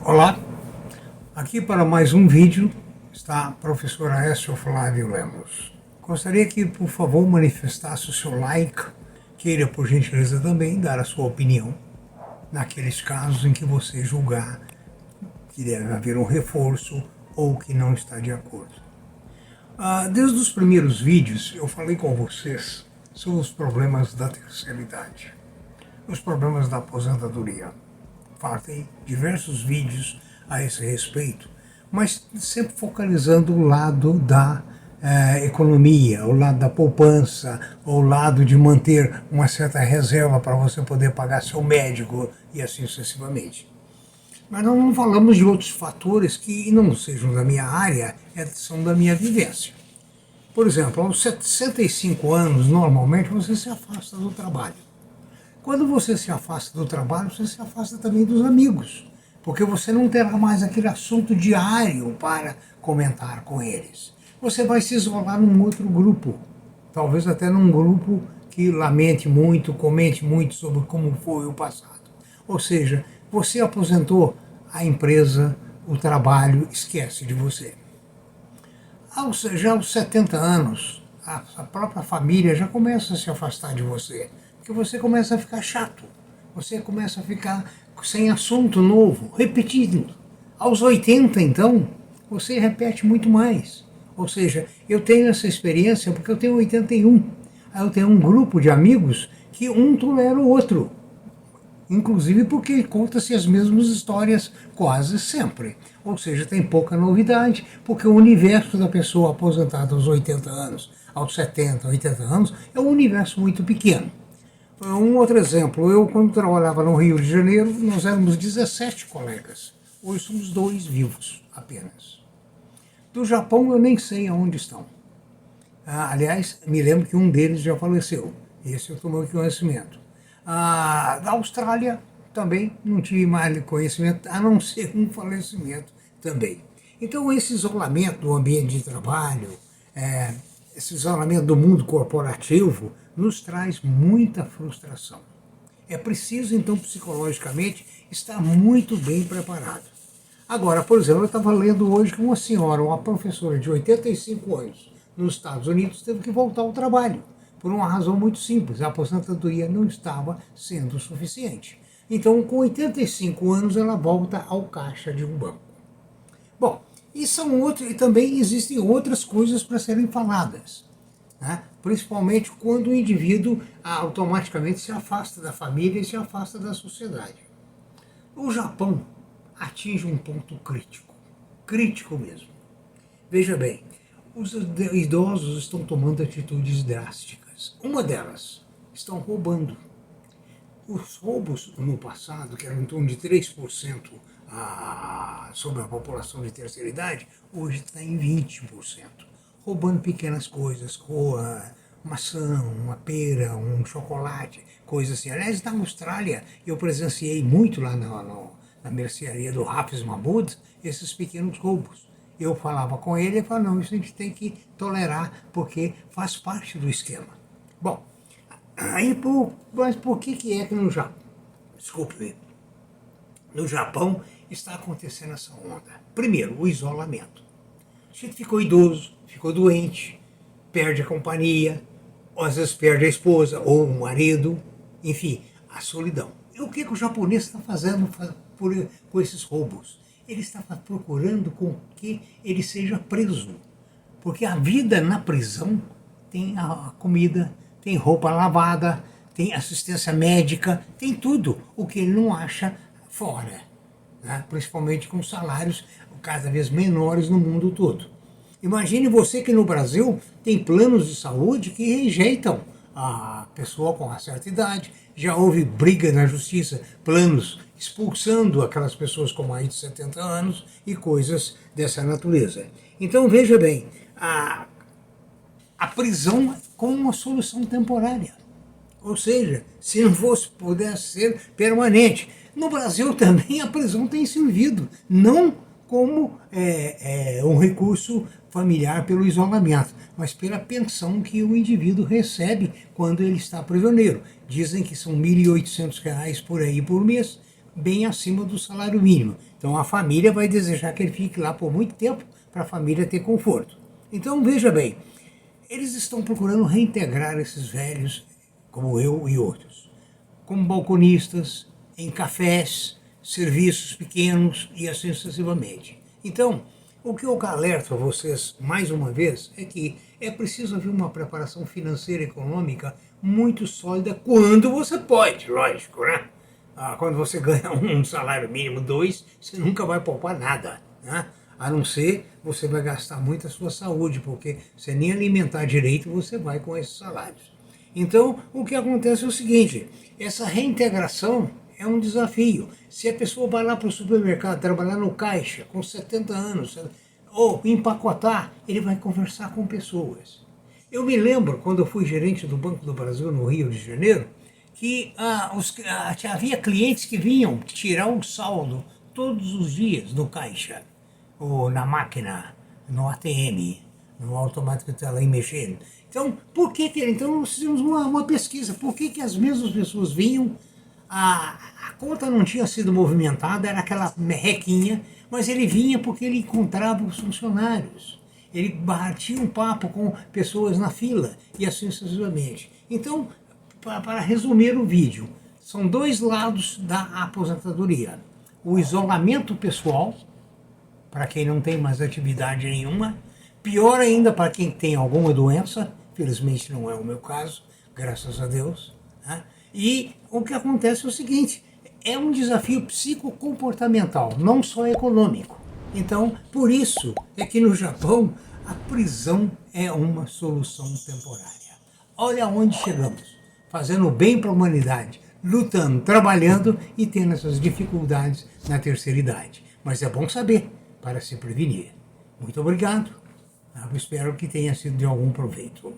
Olá, aqui para mais um vídeo está a professora Aécio Flávio Lemos. Gostaria que, por favor, manifestasse o seu like, queira, por gentileza, também dar a sua opinião naqueles casos em que você julgar que deve haver um reforço ou que não está de acordo. Desde os primeiros vídeos eu falei com vocês sobre os problemas da terceira idade, os problemas da aposentadoria. Fartei diversos vídeos a esse respeito, mas sempre focalizando o lado da economia, o lado da poupança, o lado de manter uma certa reserva para você poder pagar seu médico e assim sucessivamente. Mas nós não falamos de outros fatores que não sejam da minha área, são da minha vivência. Por exemplo, aos 65 anos, normalmente você se afasta do trabalho. Quando você se afasta do trabalho, você se afasta também dos amigos, porque você não terá mais aquele assunto diário para comentar com eles. Você vai se isolar num outro grupo, talvez até num grupo que lamente muito, comente muito sobre como foi o passado. Ou seja, você aposentou, a empresa, o trabalho, esquece de você. Já aos 70 anos, a própria família já começa a se afastar de você, porque você começa a ficar chato, você começa a ficar sem assunto novo, repetindo. Aos 80, então, você repete muito mais. Ou seja, eu tenho essa experiência porque eu tenho 81. Aí eu tenho um grupo de amigos que um tolera o outro. Inclusive porque conta-se as mesmas histórias quase sempre. Ou seja, tem pouca novidade, porque o universo da pessoa aposentada aos 80 anos, aos 70, 80 anos, é um universo muito pequeno. Um outro exemplo, eu quando trabalhava no Rio de Janeiro, nós éramos 17 colegas. Hoje somos 2 vivos apenas. Do Japão eu nem sei aonde estão. Aliás, me lembro que um deles já faleceu. Esse eu tomei conhecimento. Da Austrália também não tive mais conhecimento, a não ser um falecimento também. Então esse isolamento do ambiente de trabalho, esse isolamento do mundo corporativo, nos traz muita frustração. É preciso, então, psicologicamente, estar muito bem preparado. Agora, por exemplo, eu estava lendo hoje que uma senhora, uma professora de 85 anos, nos Estados Unidos, teve que voltar ao trabalho, por uma razão muito simples: a aposentadoria não estava sendo suficiente. Então, com 85 anos, ela volta ao caixa de um banco. Bom, e também existem outras coisas para serem faladas, né? Principalmente quando o indivíduo automaticamente se afasta da família e se afasta da sociedade. O Japão atinge um ponto crítico, crítico mesmo. Veja bem, os idosos estão tomando atitudes drásticas. Uma delas, estão roubando. Os roubos no passado, que eram em torno de 3% sobre a população de terceira idade, hoje está em 20%. Roubando pequenas coisas, maçã, uma pera, um chocolate, coisas assim. Aliás, na Austrália, eu presenciei muito lá na mercearia do Hafiz Mahmoud, esses pequenos roubos. Eu falava com ele e falava, não, isso a gente tem que tolerar, porque faz parte do esquema. Bom, mas por que é que no Japão, no Japão está acontecendo essa onda? Primeiro, o isolamento. A gente ficou idoso, ficou doente, perde a companhia, ou às vezes perde a esposa ou o marido, enfim, a solidão. E o que o japonês está fazendo com esses roubos? Ele está procurando com que ele seja preso, porque a vida na prisão tem a comida, tem roupa lavada, tem assistência médica, tem tudo o que ele não acha fora, né? Principalmente com salários cada vez menores no mundo todo. Imagine você que no Brasil tem planos de saúde que rejeitam a pessoa com uma certa idade. Já houve briga na justiça, planos expulsando aquelas pessoas com mais de 70 anos e coisas dessa natureza. Então veja bem, a prisão como uma solução temporária. Ou seja, se não pudesse ser permanente. No Brasil também a prisão tem servido, não como um recurso familiar pelo isolamento, mas pela pensão que o indivíduo recebe quando ele está prisioneiro. Dizem que são R$ 1.800 por aí por mês, bem acima do salário mínimo. Então a família vai desejar que ele fique lá por muito tempo para a família ter conforto. Então veja bem, eles estão procurando reintegrar esses velhos, como eu e outros, como balconistas, em cafés, serviços pequenos e assim sucessivamente. Então, o que eu alerto a vocês, mais uma vez, é que é preciso haver uma preparação financeira e econômica muito sólida quando você pode, lógico, né? Quando você ganha um salário mínimo, 2, você nunca vai poupar nada, né? A não ser você vai gastar muito a sua saúde, porque você nem alimentar direito você vai com esses salários. Então, o que acontece é o seguinte, essa reintegração é um desafio. Se a pessoa vai lá para o supermercado, trabalhar no caixa, com 70 anos, ou empacotar, ele vai conversar com pessoas. Eu me lembro, quando eu fui gerente do Banco do Brasil no Rio de Janeiro, que havia clientes que vinham tirar um saldo todos os dias no caixa, ou na máquina, no ATM, no automático que está lá mexendo. Então, então nós fizemos uma pesquisa, por que as mesmas pessoas vinham, a conta não tinha sido movimentada, era aquela merrequinha, mas ele vinha porque ele encontrava os funcionários. Ele batia um papo com pessoas na fila e assim sucessivamente. Então, para resumir o vídeo, são dois lados da aposentadoria. O isolamento pessoal, para quem não tem mais atividade nenhuma, pior ainda para quem tem alguma doença, felizmente não é o meu caso, graças a Deus. Né? E o que acontece é o seguinte, é um desafio psicocomportamental, não só econômico. Então, por isso é que no Japão a prisão é uma solução temporária. Olha onde chegamos, fazendo bem para a humanidade, lutando, trabalhando e tendo essas dificuldades na terceira idade. Mas é bom saber, para se prevenir. Muito obrigado. Eu espero que tenha sido de algum proveito.